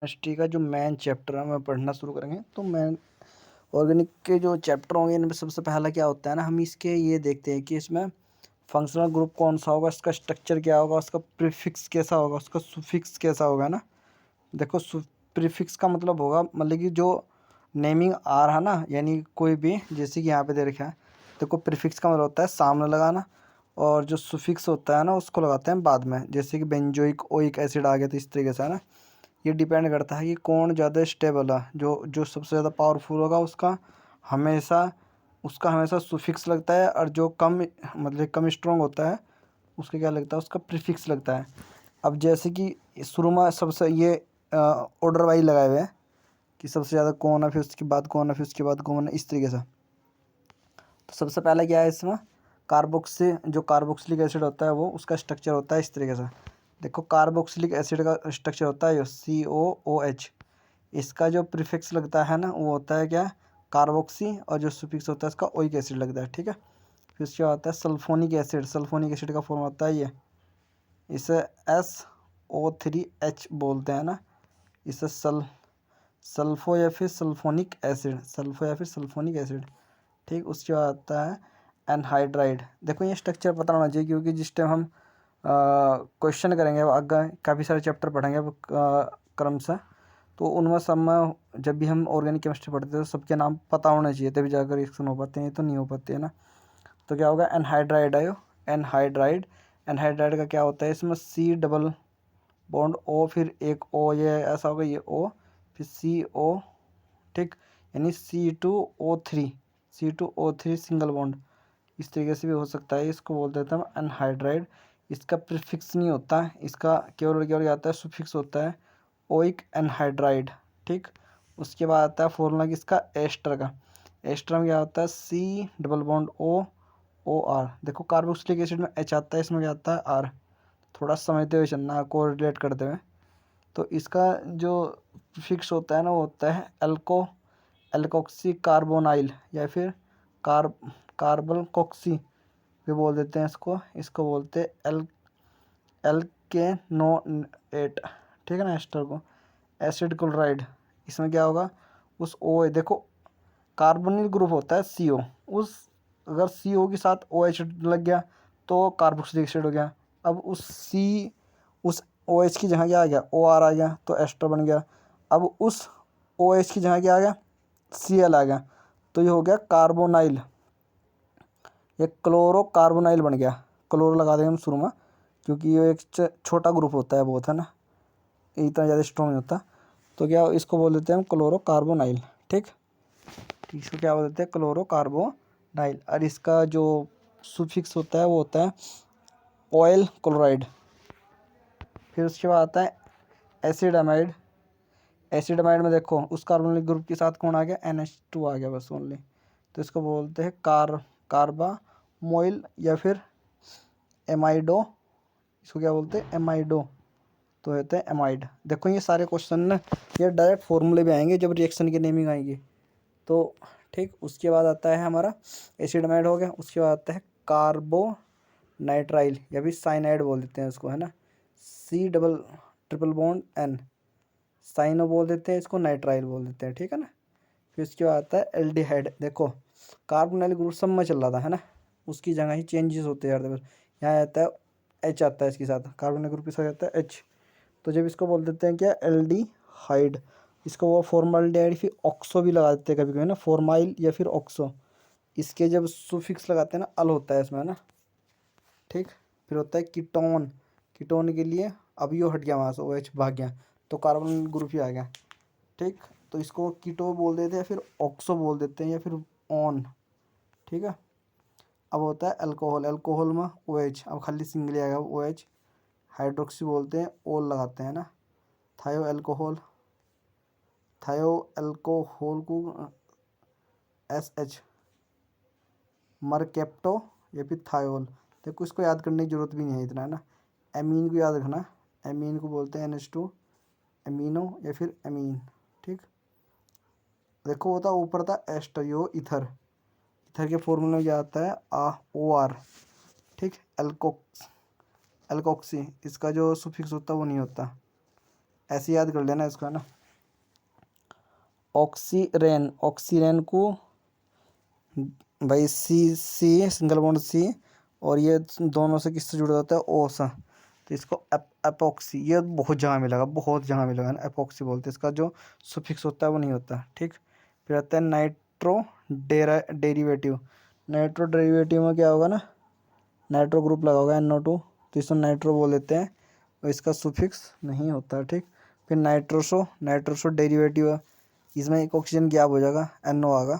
Chemistry का जो main chapter है मैं पढ़ना शुरू करेंगे तो मेन ऑर्गेनिक के जो चैप्टर होंगे इनमें सबसे पहला क्या होता है ना, हम इसके ये देखते हैं कि इसमें फंक्शनल ग्रुप कौन सा होगा, इसका स्ट्रक्चर क्या होगा, उसका प्रीफिक्स कैसा होगा, उसका सुफिक्स कैसा होगा ना। देखो प्रीफिक्स का मतलब होगा, मतलब कि जो नेमिंग आ रहा ना, यानी कोई भी, जैसे कि यहाँ पे दे रखा है। देखो प्रीफिक्स का मतलब होता है सामने लगाना, और जो सुफिक्स होता है ना उसको लगाते हैं बाद में, जैसे कि बेंजोइक ओइक एसिड आ गया तो इस तरीके से है ना। ये डिपेंड करता है कि कौन ज़्यादा स्टेबल है, जो जो सबसे ज़्यादा पावरफुल होगा हमेशा उसका हमेशा सुफिक्स लगता है, और जो कम मतलब कम स्ट्रॉन्ग होता है उसका क्या लगता है, उसका प्रीफिक्स लगता है। अब जैसे कि शुरू में सबसे ये ऑर्डर वाइज लगाए हुए हैं कि सबसे ज़्यादा कौन है, फिर उसके बाद कौन है, फिर उसके बाद कौन है, इस तरीके से। तो सबसे पहला क्या है इसमें, जो कार्बोक्सिलिक एसिड होता है वो उसका स्ट्रक्चर होता है इस तरीके से। देखो कार्बोक्सिलिक एसिड का स्ट्रक्चर होता है COOH। इसका जो प्रीफिक्स लगता है ना वो होता है क्या, कार्बोक्सी, और जो सुफिक्स होता है इसका ओइक एसिड लगता है, ठीक है। फिर उसके बाद आता है सल्फोनिक एसिड। सल्फोनिक एसिड का फॉर्म होता है ये, इसे SO3H बोलते हैं ना। इसे सल्फो या फिर सल्फोनिक एसिड, ठीक। उसके बाद आता है एनहाइड्राइड। देखो ये स्ट्रक्चर पता होना चाहिए, क्योंकि जिस टाइम हम क्वेश्चन करेंगे आगे, काफ़ी सारे चैप्टर पढ़ेंगे क्रम से, तो उनमें सब में जब भी हम ऑर्गेनिक केमिस्ट्री पढ़ते हैं तो सबके नाम पता होने चाहिए, तभी जाकर रिएक्शन हो पाते हैं, तो नहीं हो पाते है ना। तो क्या होगा, एनहाइड्राइड आयो, एनहाइड्राइड। एनहाइड्राइड का क्या होता है, इसमें C डबल बॉन्ड O, फिर एक O, ये ऐसा होगा, ये O, फिर CO, ठीक। यानी C2O3 सिंगल बॉन्ड, इस तरीके से भी हो सकता है। इसको बोल देते हैं हम एनहाइड्राइड। इसका प्रीफिक्स नहीं होता, इसका केवल और केवल आता है सुफिक्स होता है, ओइक एनहाइड्राइड, ठीक। उसके बाद आता है फॉर्मूला किसका, एस्टर का। एस्टर में क्या होता है, C डबल बॉन्ड OR। देखो कार्बोक्सिलिक एसिड में H आता है, इसमें क्या आता है R। थोड़ा समझते हुए चलना, को रिलेट करते हुए। तो इसका जो फिक्स होता है ना वो होता है एल्कोक्सी कार्बोनाइल, या फिर कार कार्बन कॉक्सी भी बोल देते हैं इसको। इसको बोलते हैं एल्केनोएट, ठीक है ना, एस्टर को। एसिड क्लोराइड, इसमें क्या होगा, उस ओ, देखो कार्बोनिल ग्रुप होता है CO, उस अगर CO के साथ OH लग गया तो कार्बोक्सिलिक एसिड हो गया। अब उस OH की जगह क्या आ गया, OR आ गया, तो एस्टर बन गया। अब उस OH की जगह क्या आ गया, Cl आ गया, तो ये हो गया कार्बोनाइल, ये क्लोरो कार्बोनाइल बन गया। क्लोरो लगा देंगे हम शुरू में, क्योंकि ये एक छोटा ग्रुप होता है बहुत, है ना, इतना ज़्यादा स्ट्रॉन्ग नहीं होता। तो क्या इसको बोल देते हैं हम क्लोरो कार्बोनाइल, ठीक। इसको क्या बोल देते हैं, क्लोरो कार्बोनाइल। और इसका जो सुफिक्स होता है वो होता है ऑयल क्लोराइड। फिर उसके बाद आता है एसिड अमाइड। एसिड अमाइड में देखो उस कार्बोनिल ग्रुप के साथ कौन आ गया, NH2 आ गया बस ओनली। तो इसको बोलते हैं कार्बामोइल, या फिर एमाइडो। इसको क्या बोलते हैं, एमाइडो। तो होते हैं एमाइड। देखो ये सारे क्वेश्चन ना, ये डायरेक्ट फॉर्मूले में आएंगे जब रिएक्शन की नेमिंग आएंगी, तो ठीक। उसके बाद आता है हमारा एसिड अमाइड हो गया। उसके बाद आता है कार्बोनाइट्राइल, या फिर साइनाइड बोल देते हैं इसको, है ना। C double triple bond N, cyano बोल देते हैं इसको, नाइट्राइल बोल देते हैं, ठीक है ना। फिर उसके बाद आता है एल्डिहाइड। देखो कार्बोनाइल ग्रुप सब में चल रहा था, है ना, उसकी जगह ही चेंजेस होते हैं हर। यहाँ आता है H, आता है इसके साथ, कार्बोनाइल ग्रुप के साथ आता है H। तो जब इसको बोल देते हैं क्या, एल्डिहाइड। इसको वो फॉर्मल्डिहाइड फिर ऑक्सो भी लगा देते हैं कभी कभी ना, फॉर्माइल या फिर ऑक्सो। इसके जब सुफिक्स लगाते हैं ना, अल होता है इसमें, है ना, ठीक। फिर होता है कीटोन। कीटोन के लिए अब यो हट गया वहाँ से, OH भाग गया, तो कार्बन ग्रुप ही आ गया, ठीक। तो इसको कीटो बोल देते हैं, फिर ऑक्सो बोल देते हैं, या फिर ऑन, ठीक है। अब होता है अल्कोहल। अल्कोहल में OH, अब खाली सिंगल आएगा OH। हाइड्रोक्सी बोलते हैं, ओल लगाते हैं ना। थायो अल्कोहल, थायो अल्कोहल को SH। मरकेप्टो, या फिर थायोल। देखो इसको याद करने की जरूरत भी नहीं है इतना, है ना। एमीन को याद रखना, एमीन को बोलते हैं NH2, एमीनो या फिर एमीन, ठीक। देखो होता ऊपर था एस्टरियो इथर। इथर के फॉर्मूले में क्या आता है, OR, ठीक। एल्कोक्सी, इसका जो सुफिक्स होता है वो नहीं होता। ऐसे याद कर लेना इसको, है ना। ऑक्सीरेन, ऑक्सीरेन को भाई सी सी सिंगल बॉन्ड सी, और ये दोनों से किससे जुड़ा होता है, ओ सा, तो इसको एपॉक्सी, ये बहुत जगह मिलेगा, बहुत जगह मिलेगा ना, एपॉक्सी बोलते हैं। इसका जो सुफिक्स होता है वो नहीं होता, ठीक। फिर आता है नाइट्रो डेरिवेटिव। नाइट्रो डेरिवेटिव में क्या होगा ना, नाइट्रो ग्रुप लगा होगा NO2, तो इसको नाइट्रो बोल देते हैं, और इसका सुफिक्स नहीं होता, ठीक। फिर नाइट्रोसो, नाइट्रोसो डेरिवेटिव है, इसमें एक ऑक्सीजन गैप हो जाएगा, NO आएगा,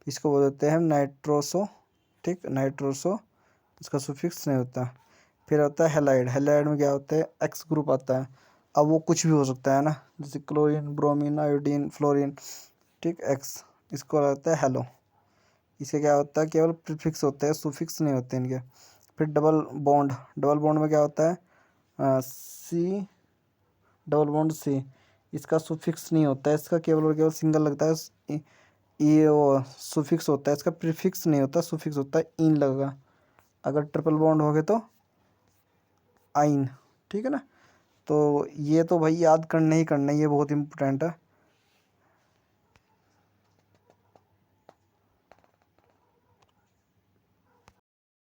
इसको बोल देते हैं नाइट्रोसो, ठीक, नाइट्रोसो, इसका सुफिक्स नहीं होता। फिर आता है हेलाइड, हेलाइड में क्या होता है, एक्स ग्रुप आता है। अब वो कुछ भी हो सकता है ना, जैसे क्लोरीन, ब्रोमीन, आयोडीन, फ्लोरीन, ठीक, एक्स, इसको रहता है हेलो। इसके क्या होता है, केवल प्रीफिक्स होते हैं, सुफिक्स नहीं होते इनके। फिर डबल बॉन्ड, डबल बॉन्ड में क्या होता है, सी, डबल बॉन्ड सी, इसका सुफिक्स नहीं होता है, इसका केवल और केवल सिंगल लगता है, ये वो सुफिक्स होता है, इसका प्रीफिक्स नहीं होता, सुफिक्स होता है, इन लगेगा। अगर ट्रिपल बॉन्ड हो गए तो आइन, ठीक है ना। तो ये तो भाई याद करना ही करना है, ये बहुत इंपॉर्टेंट है।